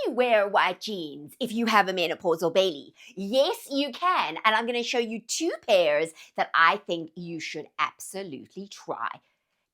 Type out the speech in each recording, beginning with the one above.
you wear white jeans if you have a menopausal belly? Yes, you can. And I'm going to show you 2 pairs that I think you should absolutely try,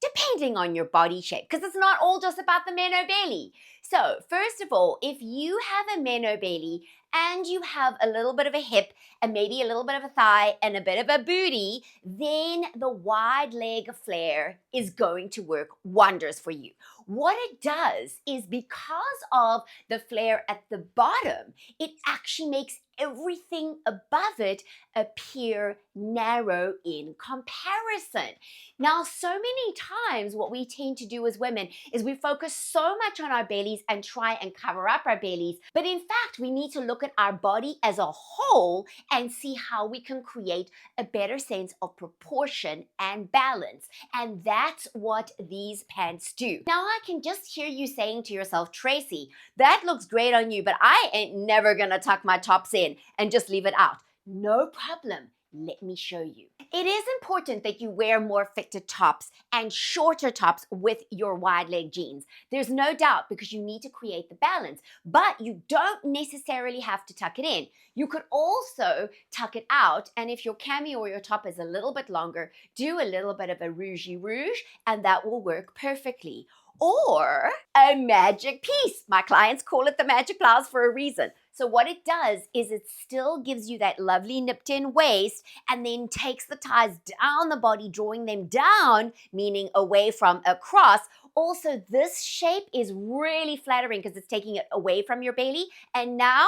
depending on your body shape, because it's not all just about the meno belly. So first of all, if you have a meno belly and you have a little bit of a hip and maybe a little bit of a thigh and a bit of a booty, then the wide leg flare is going to work wonders for you. What it does is, because of the flare at the bottom, it actually makes everything above it appear narrow in comparison. Now, so many times what we tend to do as women is we focus so much on our bellies and try and cover up our bellies. But in fact, we need to look at our body as a whole and see how we can create a better sense of proportion and balance. And that's what these pants do. Now, I can just hear you saying to yourself, Tracy, that looks great on you, but I ain't never gonna tuck my tops in and just leave it out. No problem. Let me show you. It is important that you wear more fitted tops and shorter tops with your wide leg jeans. There's no doubt, because you need to create the balance, but you don't necessarily have to tuck it in. You could also tuck it out, and if your cami or your top is a little bit longer, do a little bit of a rougey rouge, and that will work perfectly. Or a magic piece. My clients call it the magic blouse for a reason. So what it does is it still gives you that lovely nipped in waist and then takes the ties down the body, drawing them down, meaning away from across. Also, this shape is really flattering because it's taking it away from your belly. And now,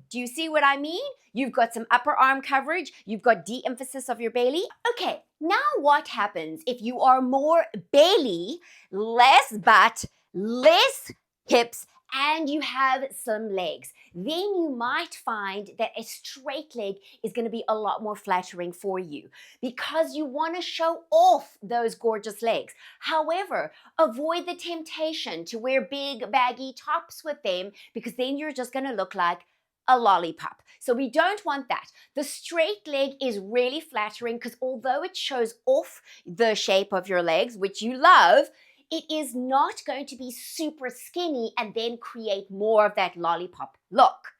do you see what I mean? You've got some upper arm coverage. You've got de-emphasis of your belly. Okay, now what happens if you are more belly, less butt, less hips, and you have some legs? Then you might find that a straight leg is going to be a lot more flattering for you, because you want to show off those gorgeous legs. However, avoid the temptation to wear big baggy tops with them, because then you're just going to look like a lollipop. So we don't want that. The straight leg is really flattering because although it shows off the shape of your legs, which you love, it is not going to be super skinny and then create more of that lollipop look.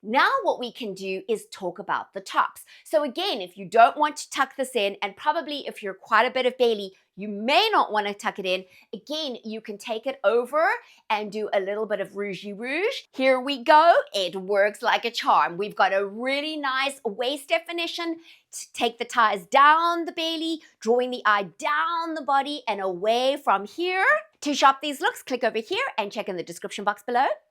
Now what we can do is talk about the tops. So again, if you don't want to tuck this in, and probably if you're quite a bit of belly, you may not want to tuck it in. Again, you can take it over and do a little bit of rougey rouge. Here we go. It works like a charm. We've got a really nice waist definition. Take the ties down the belly, drawing the eye down the body and away from here. To shop these looks, click over here and check in the description box below.